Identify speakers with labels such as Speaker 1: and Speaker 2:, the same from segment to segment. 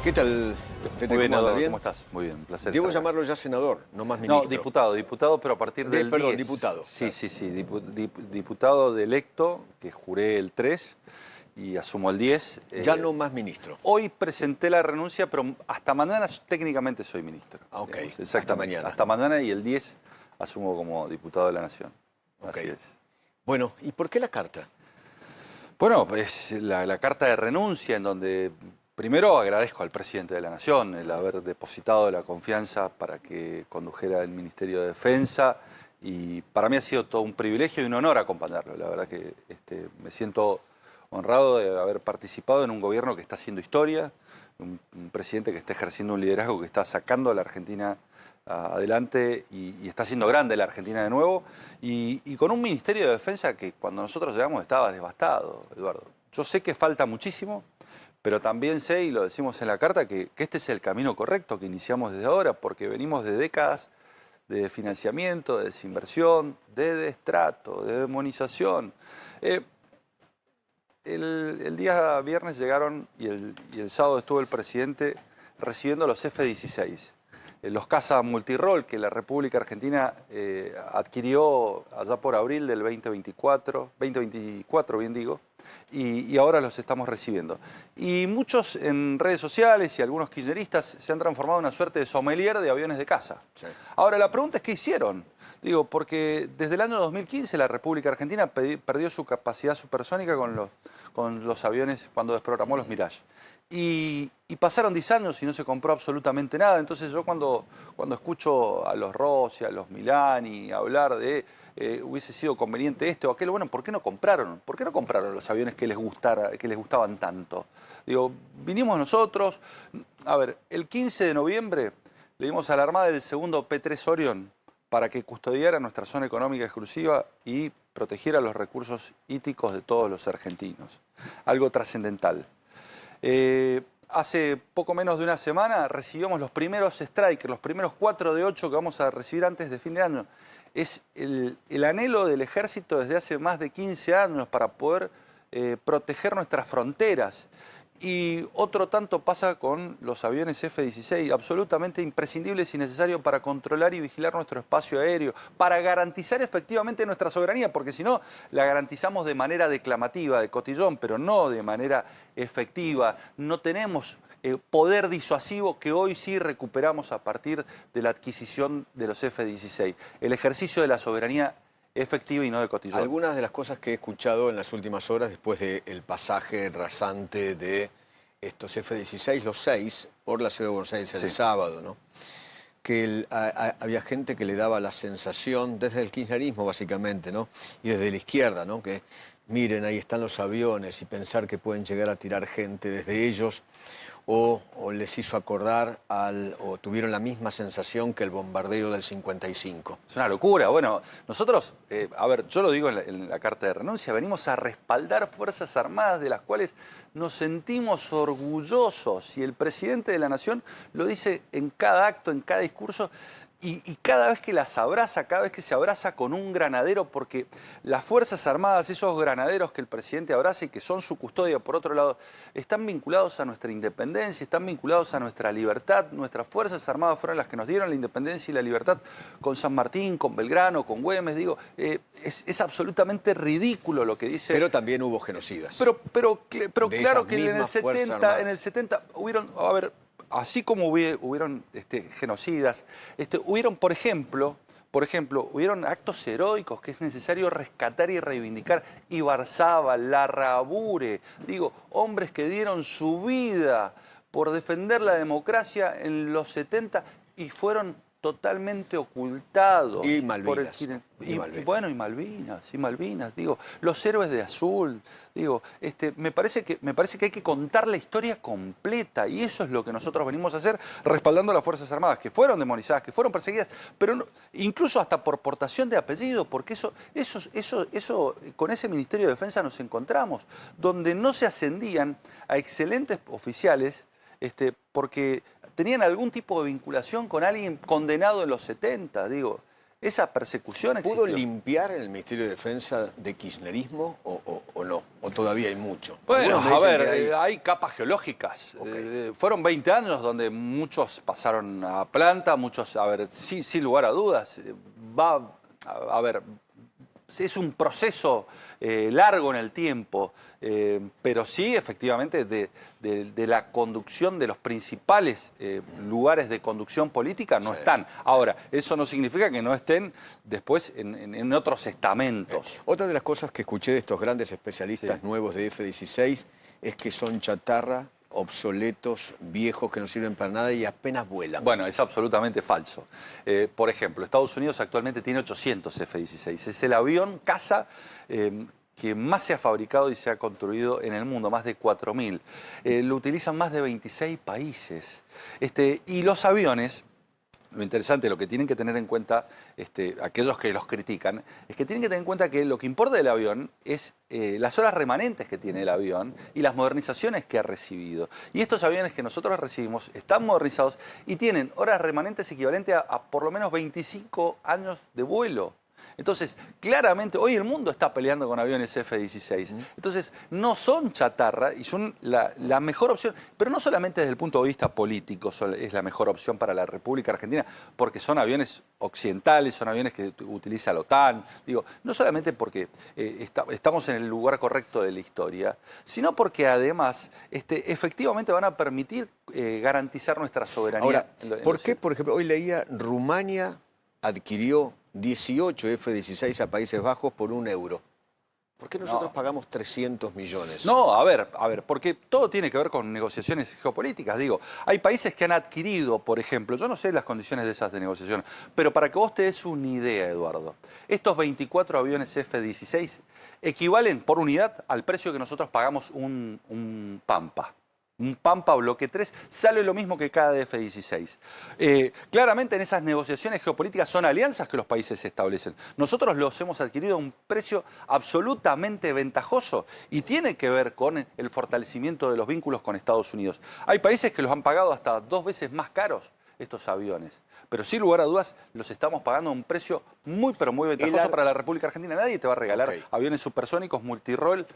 Speaker 1: ¿Qué tal, Pepe?
Speaker 2: Muy bien,
Speaker 1: ¿Cómo anda?
Speaker 2: Eduardo,
Speaker 1: ¿Bien?
Speaker 2: ¿cómo estás? Muy bien, un placer
Speaker 1: Debo
Speaker 2: estar acá.
Speaker 1: llamarlo ya senador, no más
Speaker 2: No,
Speaker 1: ministro.
Speaker 2: diputado, pero a partir del
Speaker 1: Perdón,
Speaker 2: 10.
Speaker 1: diputado.
Speaker 2: Sí,
Speaker 1: Claro.
Speaker 2: sí, sí, diputado de electo, que juré el 3 y asumo el 10.
Speaker 1: Ya no más ministro.
Speaker 2: Hoy presenté la renuncia, pero hasta mañana técnicamente soy ministro.
Speaker 1: Ah, ok.
Speaker 2: Digamos,
Speaker 1: Hasta
Speaker 2: exactamente.
Speaker 1: mañana.
Speaker 2: Hasta mañana y el 10 asumo como diputado de la Nación.
Speaker 1: Ok.
Speaker 2: Así es.
Speaker 1: Bueno, ¿y por qué la carta?
Speaker 2: Bueno, pues la carta de renuncia en donde primero agradezco al presidente de la Nación el haber depositado la confianza para que condujera el Ministerio de Defensa y para mí ha sido todo un privilegio y un honor acompañarlo. La verdad que me siento honrado de haber participado en un gobierno que está haciendo historia, un presidente que está ejerciendo un liderazgo que está sacando a la Argentina adelante y está haciendo grande la Argentina de nuevo y con un Ministerio de Defensa que cuando nosotros llegamos estaba devastado, Eduardo. Yo sé que falta muchísimo, pero también sé, y lo decimos en la carta, que este es el camino correcto que iniciamos desde ahora, porque venimos de décadas de financiamiento, de desinversión, de destrato, de demonización. El día viernes llegaron y el sábado estuvo el presidente recibiendo los F-16. Los caza multirol que la República Argentina adquirió allá por abril del 2024, bien digo, y ahora los estamos recibiendo. Y muchos en redes sociales y algunos kirchneristas se han transformado en una suerte de sommelier de aviones de caza.
Speaker 1: Sí.
Speaker 2: Ahora, la pregunta es ¿qué hicieron? Digo, porque desde el año 2015 la República Argentina perdió su capacidad supersónica con los aviones cuando desprogramó los Mirage. Y pasaron 10 años y no se compró absolutamente nada. Entonces yo cuando escucho a los Rossi, a los Milani hablar de hubiese sido conveniente esto o aquello, bueno, ¿por qué no compraron? ¿Por qué no compraron los aviones que les gustaban tanto? Digo, vinimos nosotros, a ver, el 15 de noviembre le dimos a la Armada el segundo P-3 Orion para que custodiara nuestra zona económica exclusiva y protegiera los recursos hídricos de todos los argentinos. Algo trascendental. Hace poco menos de una semana recibimos los primeros strikers, los primeros 4 de 8 que vamos a recibir antes de fin de año. Es el anhelo del ejército desde hace más de 15 años para poder proteger nuestras fronteras. Y otro tanto pasa con los aviones F-16, absolutamente imprescindibles y necesarios para controlar y vigilar nuestro espacio aéreo, para garantizar efectivamente nuestra soberanía, porque si no, la garantizamos de manera declamativa, de cotillón, pero no de manera efectiva. No tenemos poder disuasivo que hoy sí recuperamos a partir de la adquisición de los F-16. El ejercicio de la soberanía efectiva y no de cotillón.
Speaker 1: Algunas de las cosas que he escuchado en las últimas horas, después del pasaje rasante de estos F-16, los 6, por la ciudad de Buenos Aires el sábado, ¿no? Que había gente que le daba la sensación, desde el kirchnerismo básicamente, ¿no? Y desde la izquierda, ¿no? Que miren, ahí están los aviones y pensar que pueden llegar a tirar gente desde ellos, o les hizo acordar o tuvieron la misma sensación que el bombardeo del 55.
Speaker 2: Es una locura. Bueno, nosotros, a ver, yo lo digo en la carta de renuncia, venimos a respaldar Fuerzas Armadas de las cuales nos sentimos orgullosos y el presidente de la Nación lo dice en cada acto, en cada discurso y cada vez que las abraza, cada vez que se abraza con un granadero, porque las Fuerzas Armadas, esos granaderos que el presidente abraza y que son su custodia, por otro lado, están vinculados a nuestra independencia, están vinculados a nuestra libertad. Nuestras Fuerzas Armadas fueron las que nos dieron la independencia y la libertad con San Martín, con Belgrano, con Güemes. Digo, es absolutamente ridículo lo que dice.
Speaker 1: Pero también hubo genocidas.
Speaker 2: Pero claro que en el 70 hubieron, a ver, así como hubieron genocidas, hubieron, por ejemplo, hubieron actos heroicos que es necesario rescatar y reivindicar. Ibarzábal, Larrabure, digo, hombres que dieron su vida por defender la democracia en los 70 y fueron totalmente ocultados.
Speaker 1: Y Malvinas.
Speaker 2: Bueno, y Malvinas, digo, los héroes de azul, digo, me parece que hay que contar la historia completa y eso es lo que nosotros venimos a hacer respaldando a las Fuerzas Armadas, que fueron demonizadas, que fueron perseguidas, pero no, incluso hasta por portación de apellido, porque eso, con ese Ministerio de Defensa nos encontramos, donde no se ascendían a excelentes oficiales, porque tenían algún tipo de vinculación con alguien condenado en los 70, digo. Esa persecución
Speaker 1: ¿Pudo
Speaker 2: existió.
Speaker 1: limpiar en el Ministerio de Defensa de kirchnerismo o no? ¿O todavía hay mucho?
Speaker 2: Bueno,
Speaker 1: Algunos me
Speaker 2: a
Speaker 1: dicen
Speaker 2: ver,
Speaker 1: que
Speaker 2: hay capas geológicas.
Speaker 1: Ok.
Speaker 2: Fueron 20 años donde muchos pasaron a planta, muchos, a ver, sí, sin lugar a dudas, a ver, es un proceso largo en el tiempo, pero sí, efectivamente, de la conducción de los principales lugares de conducción política no están. Ahora, eso no significa que no estén después en otros estamentos.
Speaker 1: Otra de las cosas que escuché de estos grandes especialistas nuevos de F-16 es que son chatarra, obsoletos, viejos, que no sirven para nada y apenas vuelan.
Speaker 2: Bueno, es absolutamente falso. Por ejemplo, Estados Unidos actualmente tiene 800 F-16. Es el avión caza que más se ha fabricado y se ha construido en el mundo, más de 4.000. Lo utilizan más de 26 países. Y los aviones... Lo interesante, lo que tienen que tener en cuenta aquellos que los critican, es que tienen que tener en cuenta que lo que importa del avión es las horas remanentes que tiene el avión y las modernizaciones que ha recibido. Y estos aviones que nosotros recibimos están modernizados y tienen horas remanentes equivalentes a por lo menos 25 años de vuelo. Entonces, claramente, hoy el mundo está peleando con aviones F-16. Entonces, no son chatarra y son la mejor opción. Pero no solamente desde el punto de vista político es la mejor opción para la República Argentina, porque son aviones occidentales, son aviones que utiliza la OTAN. Digo, no solamente porque estamos en el lugar correcto de la historia, sino porque además efectivamente van a permitir garantizar nuestra soberanía.
Speaker 1: Ahora, ¿por qué, por ejemplo, hoy leía Rumania adquirió 18 F-16 a Países Bajos por €1? ¿Por qué nosotros pagamos 300 millones?
Speaker 2: No, a ver, porque todo tiene que ver con negociaciones geopolíticas. Digo, hay países que han adquirido, por ejemplo, yo no sé las condiciones de esas de negociación, pero para que vos te des una idea, Eduardo, estos 24 aviones F-16 equivalen por unidad al precio que nosotros pagamos un Pampa. Un Pampa bloque 3 sale lo mismo que cada F-16. Claramente en esas negociaciones geopolíticas son alianzas que los países establecen. Nosotros los hemos adquirido a un precio absolutamente ventajoso y tiene que ver con el fortalecimiento de los vínculos con Estados Unidos. Hay países que los han pagado hasta 2 veces más caros estos aviones. Pero sin lugar a dudas los estamos pagando a un precio muy, pero muy ventajoso para la República Argentina. Nadie te va a regalar aviones supersónicos multirol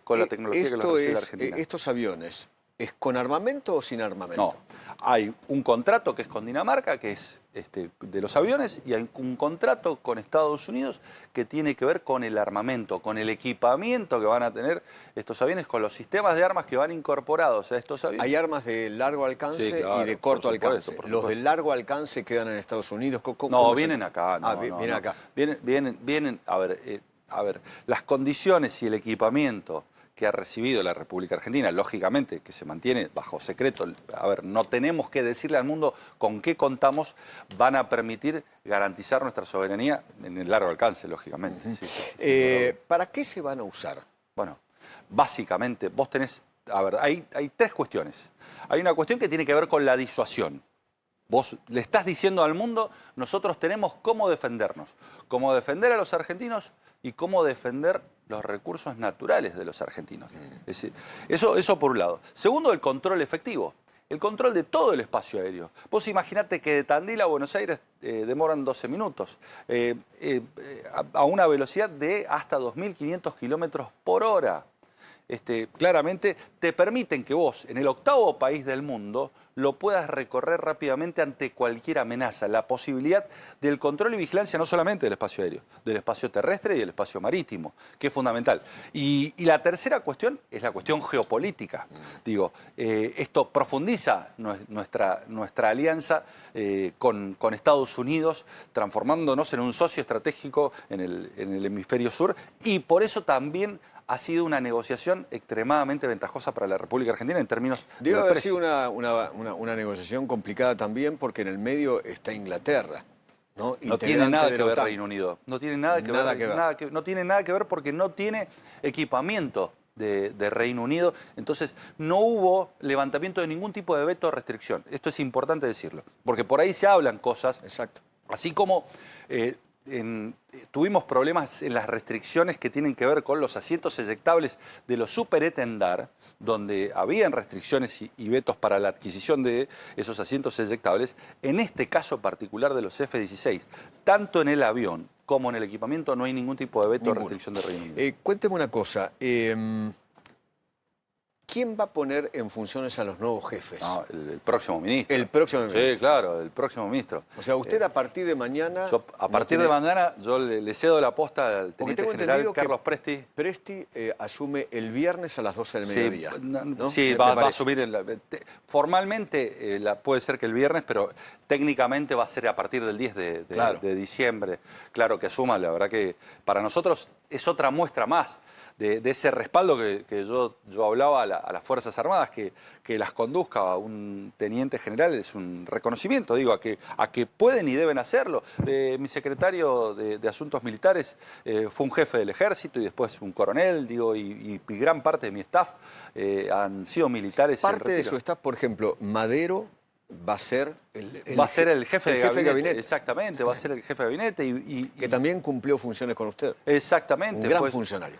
Speaker 2: con la tecnología que los recibe la Argentina.
Speaker 1: ¿Estos aviones es con armamento o sin armamento?
Speaker 2: No, hay un contrato que es con Dinamarca, que es de los aviones, y hay un contrato con Estados Unidos que tiene que ver con el armamento, con el equipamiento que van a tener estos aviones, con los sistemas de armas que van incorporados a estos aviones.
Speaker 1: Hay armas de largo alcance y de corto alcance. Los de largo alcance quedan en Estados Unidos.
Speaker 2: No, vienen acá.
Speaker 1: Vienen acá.
Speaker 2: Vienen, a ver, las condiciones y el equipamiento que ha recibido la República Argentina, lógicamente, que se mantiene bajo secreto. A ver, no tenemos que decirle al mundo con qué contamos, van a permitir garantizar nuestra soberanía en el largo alcance, lógicamente.
Speaker 1: ¿Para qué se van a usar?
Speaker 2: Bueno, básicamente, vos tenés... A ver, hay 3 cuestiones. Hay una cuestión que tiene que ver con la disuasión. Vos le estás diciendo al mundo, nosotros tenemos cómo defendernos. Cómo defender a los argentinos y cómo defender los recursos naturales de los argentinos. Eso por un lado. Segundo, el control efectivo. El control de todo el espacio aéreo. Vos imaginate que de Tandil a Buenos Aires demoran 12 minutos. A una velocidad de hasta 2.500 kilómetros por hora. Claramente te permiten que vos, en el 8º país del mundo, lo puedas recorrer rápidamente ante cualquier amenaza. La posibilidad del control y vigilancia no solamente del espacio aéreo, del espacio terrestre y del espacio marítimo, que es fundamental. Y la tercera cuestión es la cuestión geopolítica. Digo, esto profundiza nuestra alianza con Estados Unidos, transformándonos en un socio estratégico en el hemisferio sur, y por eso también ha sido una negociación extremadamente ventajosa para la República Argentina en términos de
Speaker 1: Debe haber sido una negociación complicada también porque en el medio está Inglaterra, ¿no?
Speaker 2: No tiene nada que ver Reino Unido. No tiene nada que ver. No tiene nada que ver porque no tiene equipamiento de Reino Unido. Entonces, no hubo levantamiento de ningún tipo de veto o restricción. Esto es importante decirlo. Porque por ahí se hablan cosas.
Speaker 1: Exacto.
Speaker 2: Así como tuvimos problemas en las restricciones que tienen que ver con los asientos eyectables de los superetendar, donde habían restricciones y vetos para la adquisición de esos asientos eyectables. En este caso particular de los F-16, tanto en el avión como en el equipamiento no hay ningún tipo de veto o restricción de Reino Unido.
Speaker 1: Cuénteme una cosa. ¿Quién va a poner en funciones a los nuevos jefes?
Speaker 2: No, el próximo ministro.
Speaker 1: El próximo ministro.
Speaker 2: Sí, claro, el próximo ministro.
Speaker 1: O sea, usted a partir de mañana...
Speaker 2: A partir de mañana yo le cedo la posta al teniente general Carlos Presti.
Speaker 1: Presti asume el viernes a las 12 del mediodía. ¿no?
Speaker 2: Sí, va a asumir... formalmente puede ser que el viernes, pero técnicamente va a ser a partir del 10 de diciembre. Claro que asuma, la verdad que para nosotros es otra muestra más de ese respaldo que yo hablaba a las Fuerzas Armadas, que las conduzca un teniente general es un reconocimiento, digo, a que pueden y deben hacerlo. Mi secretario de Asuntos Militares fue un jefe del Ejército y después un coronel, digo, y gran parte de mi staff han sido militares.
Speaker 1: Parte de su staff, por ejemplo, Madero va a ser
Speaker 2: el jefe de gabinete. Exactamente, va a ser el jefe de gabinete.
Speaker 1: Que también cumplió funciones con usted.
Speaker 2: Exactamente.
Speaker 1: Un gran funcionario.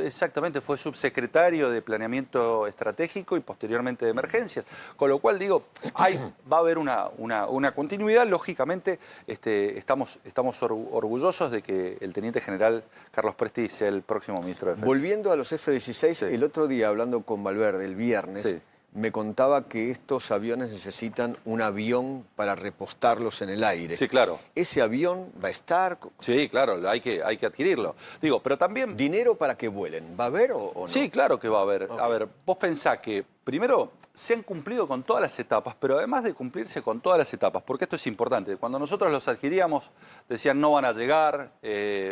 Speaker 2: Exactamente, fue subsecretario de Planeamiento Estratégico y posteriormente de Emergencias. Con lo cual, digo, va a haber una continuidad. Lógicamente, estamos orgullosos de que el teniente general Carlos Presti sea el próximo ministro de Defensa.
Speaker 1: Volviendo a los F-16, sí. El otro día, hablando con Valverde, el viernes... Sí. Me contaba que estos aviones necesitan un avión para repostarlos en el aire.
Speaker 2: Sí, claro.
Speaker 1: ¿Ese avión va a estar?
Speaker 2: Sí, claro, hay que adquirirlo. Digo, pero también...
Speaker 1: ¿Dinero para que vuelen? ¿Va a haber o no?
Speaker 2: Sí, claro que va a haber. Okay. A ver, vos pensás que, primero, se han cumplido con todas las etapas, pero además de cumplirse con todas las etapas, porque esto es importante, cuando nosotros los adquiríamos, decían no van a llegar,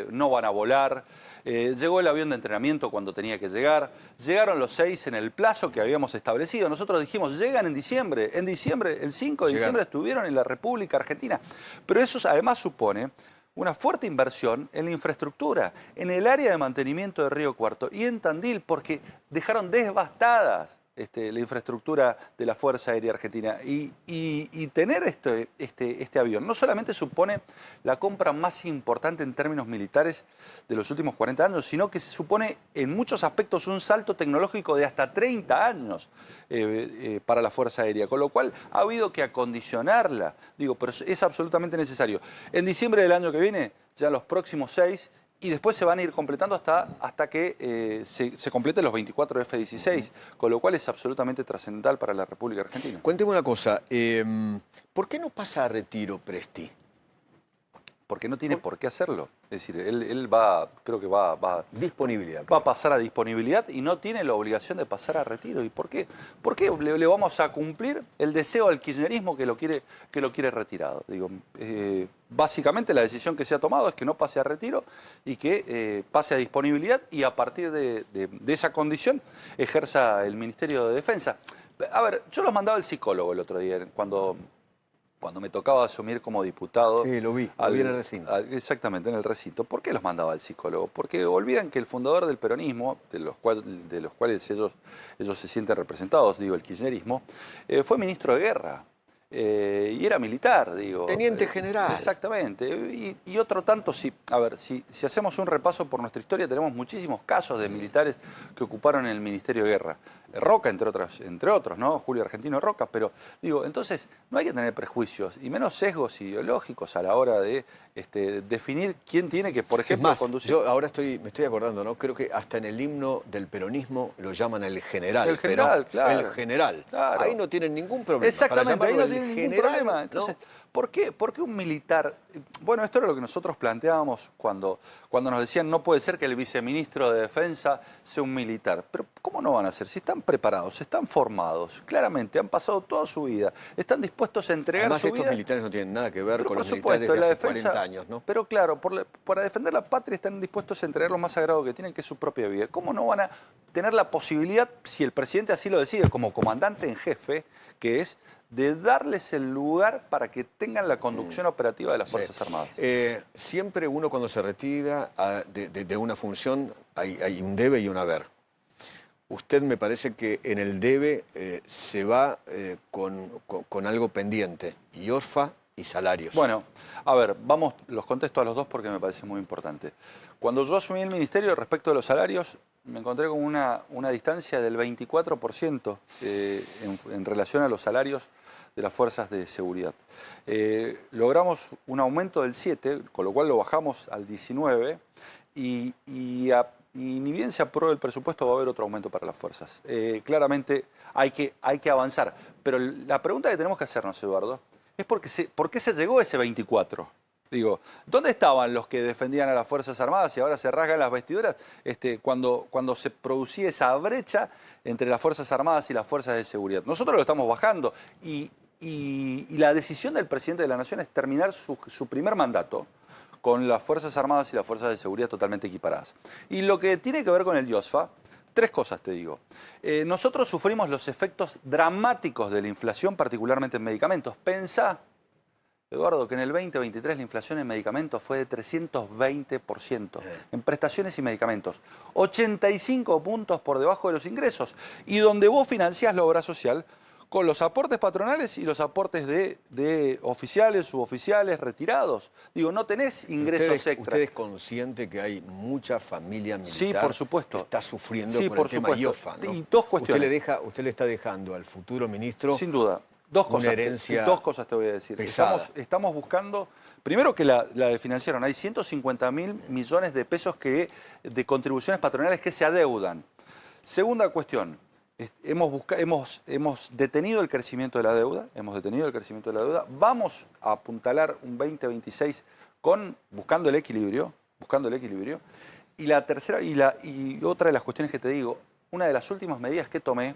Speaker 2: no van a volar, llegó el avión de entrenamiento cuando tenía que llegar, llegaron los 6 en el plazo que habíamos establecido, nosotros dijimos llegan en diciembre, el 5 de diciembre estuvieron en la República Argentina, pero eso además supone una fuerte inversión en la infraestructura, en el área de mantenimiento de Río Cuarto y en Tandil, porque dejaron devastadas la infraestructura de la Fuerza Aérea Argentina. Y tener este avión no solamente supone la compra más importante en términos militares de los últimos 40 años, sino que supone en muchos aspectos un salto tecnológico de hasta 30 años para la Fuerza Aérea, con lo cual ha habido que acondicionarla, digo, pero es absolutamente necesario. En diciembre del año que viene, ya los próximos 6, y después se van a ir completando hasta que se completen los 24 F-16, con lo cual es absolutamente trascendental para la República Argentina.
Speaker 1: Cuénteme una cosa, ¿por qué no pasa a retiro Presti?
Speaker 2: Porque no tiene por qué hacerlo. Es decir, él creo que va...
Speaker 1: Disponibilidad.
Speaker 2: Va a pasar a disponibilidad y no tiene la obligación de pasar a retiro. ¿Y por qué? ¿Por qué le vamos a cumplir el deseo del kirchnerismo que lo quiere retirado? Digo, básicamente la decisión que se ha tomado es que no pase a retiro y que pase a disponibilidad y a partir de esa condición ejerza el Ministerio de Defensa. A ver, yo los mandaba el psicólogo el otro día cuando me tocaba asumir como diputado.
Speaker 1: Sí, lo vi en el recinto.
Speaker 2: Exactamente, en el recinto. ¿Por qué los mandaba al psicólogo? Porque olvidan que el fundador del peronismo, de los cuales ellos se sienten representados, digo, el kirchnerismo, fue ministro de guerra. Y era militar, digo.
Speaker 1: Teniente general.
Speaker 2: Exactamente. Y otro tanto, si hacemos un repaso por nuestra historia, tenemos muchísimos casos de militares que ocuparon el Ministerio de Guerra. Roca, entre otros, ¿no? Julio Argentino Roca, pero digo, entonces no hay que tener prejuicios y menos sesgos ideológicos a la hora de definir quién tiene que, por ejemplo, conducir.
Speaker 1: Yo ahora me estoy acordando, ¿no? Creo que hasta en el himno del peronismo lo llaman el general.
Speaker 2: El general, claro.
Speaker 1: El general.
Speaker 2: Claro.
Speaker 1: Ahí no tienen ningún problema.
Speaker 2: Exactamente, ahí no tienen ningún problema.
Speaker 1: ¿no?
Speaker 2: Entonces, ¿por qué un militar? Bueno, esto era lo que nosotros planteábamos cuando nos decían no puede ser que el viceministro de Defensa sea un militar. Pero ¿cómo no van a ser? Si están preparados, están formados, claramente, han pasado toda su vida, están dispuestos a entregar su vida.
Speaker 1: Además, estos militares no tienen nada que ver con los militares de hace 40 años, ¿no?
Speaker 2: Pero claro, para defender la patria están dispuestos a entregar lo más sagrado que tienen, que es su propia vida. ¿Cómo no van a tener la posibilidad, si el presidente así lo decide, como comandante en jefe, que es de darles el lugar para que tengan la conducción operativa de las Fuerzas Armadas?
Speaker 1: Siempre uno cuando se retira de una función hay un debe y un haber. Usted me parece que en el debe se va con algo pendiente y OSFA y salarios.
Speaker 2: Bueno, a ver, los contesto a los dos porque me parece muy importante. Cuando yo asumí el ministerio, respecto de los salarios, me encontré con una distancia del 24% en relación a los salarios de las fuerzas de seguridad. Logramos un aumento del 7%, con lo cual lo bajamos al 19%, y ni bien se apruebe el presupuesto va a haber otro aumento para las fuerzas. Claramente hay que avanzar, pero la pregunta que tenemos que hacernos, Eduardo, es ¿por qué se llegó a ese 24%? Digo, ¿dónde estaban los que defendían a las Fuerzas Armadas y ahora se rasgan las vestiduras cuando se producía esa brecha entre las Fuerzas Armadas y las Fuerzas de Seguridad? Nosotros lo estamos bajando y la decisión del presidente de la Nación es terminar su primer mandato con las Fuerzas Armadas y las Fuerzas de Seguridad totalmente equiparadas. Y lo que tiene que ver con el IOSFA, tres cosas te digo. Nosotros sufrimos los efectos dramáticos de la inflación, particularmente en medicamentos. Pensá, Eduardo, que en el 2023 la inflación en medicamentos fue de 320%, en prestaciones y medicamentos, 85 puntos por debajo de los ingresos, y donde vos financiás la obra social con los aportes patronales y los aportes de oficiales, suboficiales, retirados. Digo, no tenés ingresos extra.
Speaker 1: ¿Usted es consciente que hay mucha familia militar,
Speaker 2: sí, por supuesto,
Speaker 1: que está sufriendo
Speaker 2: sí,
Speaker 1: por el tema IOFA, ¿no?
Speaker 2: Y dos cuestiones.
Speaker 1: Usted le está dejando al futuro ministro,
Speaker 2: sin duda, dos cosas,
Speaker 1: una herencia
Speaker 2: dos cosas te voy a decir.
Speaker 1: pesada.
Speaker 2: Estamos buscando, primero que la financiaron, hay 150.000 millones de pesos de contribuciones patronales que se adeudan. Segunda cuestión, hemos detenido el crecimiento de la deuda, vamos a apuntalar un 2026 buscando el equilibrio, y la tercera, y otra de las cuestiones que te digo, una de las últimas medidas que tomé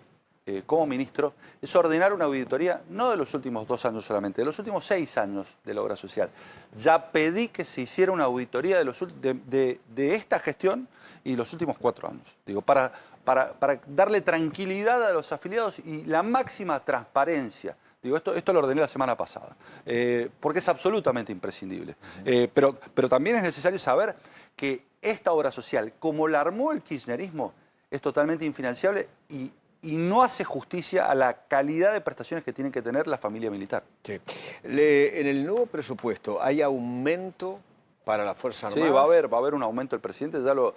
Speaker 2: como ministro es ordenar una auditoría, no de los últimos 2 años solamente, de los últimos 6 años de la obra social. Ya pedí que se hiciera una auditoría de esta gestión y los últimos 4 años. Digo, para darle tranquilidad a los afiliados y la máxima transparencia. Digo, esto lo ordené la semana pasada, porque es absolutamente imprescindible. Pero también es necesario saber que esta obra social, como la armó el kirchnerismo, es totalmente infinanciable y no hace justicia a la calidad de prestaciones que tiene que tener la familia militar.
Speaker 1: Sí. En el nuevo presupuesto, ¿hay aumento para las Fuerzas Armadas?
Speaker 2: Sí, va a haber un aumento. El presidente ya lo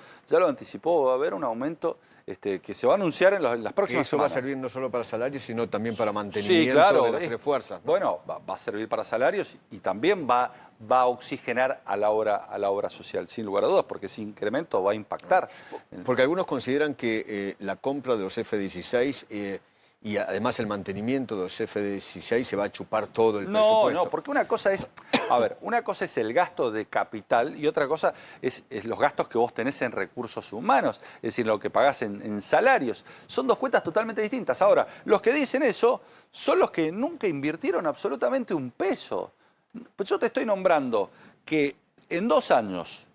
Speaker 2: anticipó, va a haber un aumento que se va a anunciar en las próximas
Speaker 1: eso
Speaker 2: semanas.
Speaker 1: Va a servir no solo para salarios, sino también para mantenimiento de las tres fuerzas, ¿no?
Speaker 2: Bueno, va a servir para salarios y también va a oxigenar a la obra social, sin lugar a dudas, porque ese incremento va a impactar.
Speaker 1: Porque algunos consideran que la compra de los F-16 y además el mantenimiento de los F-16 se va a chupar todo el presupuesto.
Speaker 2: No, porque una cosa es el gasto de capital y otra cosa es los gastos que vos tenés en recursos humanos, es decir, lo que pagás en salarios. Son dos cuentas totalmente distintas. Ahora, los que dicen eso son los que nunca invirtieron absolutamente un peso. Pues yo te estoy nombrando que en 2 años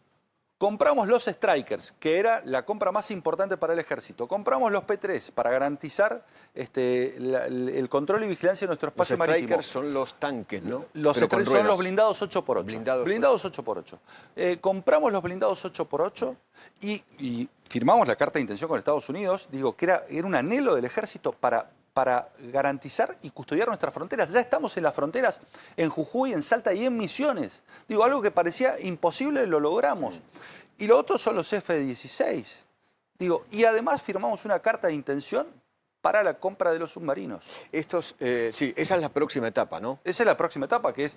Speaker 2: compramos los Strikers, que era la compra más importante para el ejército. Compramos los P-3 para garantizar el control y vigilancia de nuestro espacio marítimo.
Speaker 1: Los Strikers son los tanques, ¿no?
Speaker 2: Los Strikers son los blindados 8x8. Blindados 8x8. Compramos los blindados 8x8 y firmamos la carta de intención con Estados Unidos. Digo, que era un anhelo del ejército para garantizar y custodiar nuestras fronteras. Ya estamos en las fronteras, en Jujuy, en Salta y en Misiones. Digo, algo que parecía imposible lo logramos. Y lo otro son los F-16. Digo, y además firmamos una carta de intención para la compra de los submarinos.
Speaker 1: Sí, esa es la próxima etapa, ¿no?
Speaker 2: Esa es la próxima etapa, que es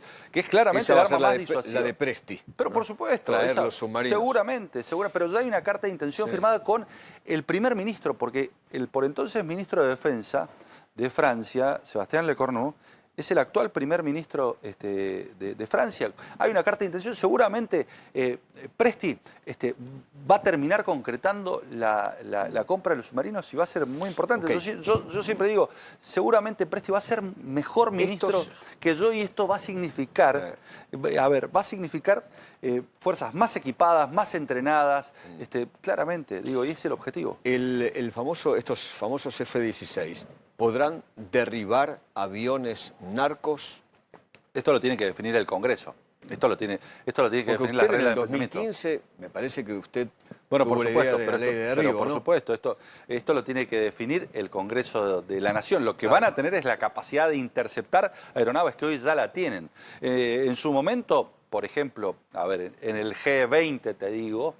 Speaker 2: claramente el arma más disuasiva.
Speaker 1: La de Presti.
Speaker 2: Pero por supuesto.
Speaker 1: Traer los submarinos.
Speaker 2: Seguramente, pero ya hay una carta de intención firmada con el primer ministro, porque el por entonces ministro de Defensa de Francia, Sébastien Lecornu, es el actual primer ministro de Francia. Hay una carta de intención, seguramente Presti va a terminar concretando la compra de los submarinos y va a ser muy importante. Okay. Yo siempre digo, seguramente Presti va a ser mejor ministro que yo y esto va a significar, fuerzas más equipadas, más entrenadas, claramente, digo, y ese es el objetivo.
Speaker 1: Estos famosos F-16, ¿podrán derribar aviones narcos?
Speaker 2: Esto lo tiene que definir el Congreso. Esto lo tiene que definir la regla de enfrentamiento.
Speaker 1: En el 2015 me parece que usted
Speaker 2: Bueno,
Speaker 1: tuvo
Speaker 2: por
Speaker 1: la
Speaker 2: supuesto,
Speaker 1: idea de la ley de derribo,
Speaker 2: por
Speaker 1: ¿no?
Speaker 2: supuesto, esto lo tiene que definir el Congreso de la Nación. Lo que van a tener es la capacidad de interceptar aeronaves que hoy ya la tienen. En su momento, por ejemplo, a ver, en el G20 te digo,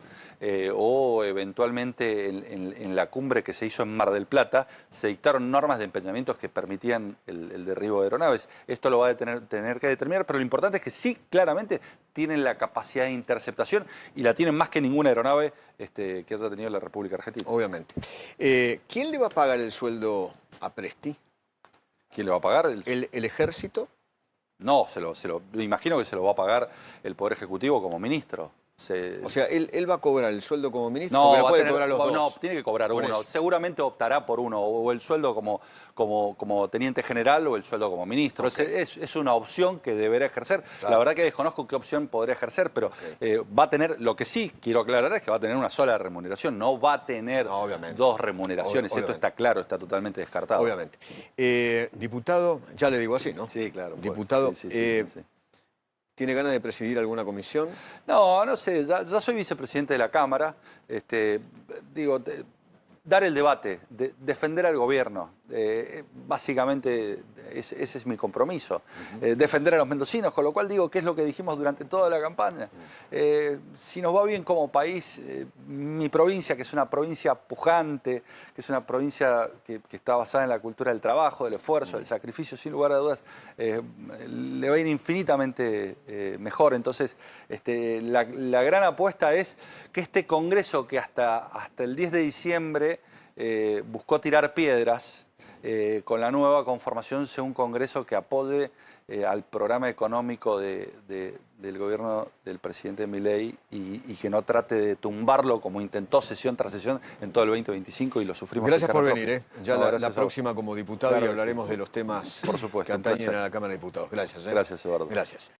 Speaker 2: o eventualmente en la cumbre que se hizo en Mar del Plata, se dictaron normas de empeñamientos que permitían el derribo de aeronaves. Esto lo va a tener que determinar, pero lo importante es que sí, claramente, tienen la capacidad de interceptación y la tienen más que ninguna aeronave que haya tenido la República Argentina.
Speaker 1: Obviamente. ¿Quién le va a pagar el sueldo a Presti?
Speaker 2: ¿Quién le va a pagar?
Speaker 1: ¿El ejército?
Speaker 2: No, me imagino que se lo va a pagar el Poder Ejecutivo como ministro.
Speaker 1: O sea, él va a cobrar el sueldo como ministro,
Speaker 2: No,
Speaker 1: porque no puede cobrar los dos.
Speaker 2: No, tiene que cobrar
Speaker 1: Por
Speaker 2: uno.
Speaker 1: eso.
Speaker 2: Seguramente optará por uno, o el sueldo como teniente general o el sueldo como ministro.
Speaker 1: Okay.
Speaker 2: Es una opción que deberá ejercer.
Speaker 1: Claro.
Speaker 2: La verdad que desconozco qué opción podrá ejercer, pero va a tener, lo que sí quiero aclarar es que va a tener una sola remuneración, no va a tener dos remuneraciones.
Speaker 1: Obviamente.
Speaker 2: Esto está claro, está totalmente descartado.
Speaker 1: Obviamente. Diputado, ya le digo así, ¿no?
Speaker 2: Sí, claro.
Speaker 1: Diputado,
Speaker 2: sí.
Speaker 1: ¿Tiene ganas de presidir alguna comisión?
Speaker 2: No sé, ya soy vicepresidente de la Cámara. Dar el debate, defender al gobierno. Básicamente ese es mi compromiso. Defender a los mendocinos, con lo cual digo que es lo que dijimos durante toda la campaña. Si nos va bien como país, mi provincia, que es una provincia pujante, que es una provincia que está basada en la cultura del trabajo, del esfuerzo, del sacrificio, sin lugar a dudas, le va a ir infinitamente mejor. Entonces, la gran apuesta es que este Congreso que hasta el 10 de diciembre buscó tirar piedras, con la nueva conformación sea un Congreso que apoye al programa económico del gobierno del presidente Milei y que no trate de tumbarlo como intentó sesión tras sesión en todo el 2025 y lo sufrimos.
Speaker 1: Gracias por venir. Ya
Speaker 2: No,
Speaker 1: la próxima como diputado, claro, y hablaremos de los temas
Speaker 2: por supuesto,
Speaker 1: que atañen a la Cámara de Diputados. Gracias.
Speaker 2: Gracias, Eduardo.
Speaker 1: Gracias.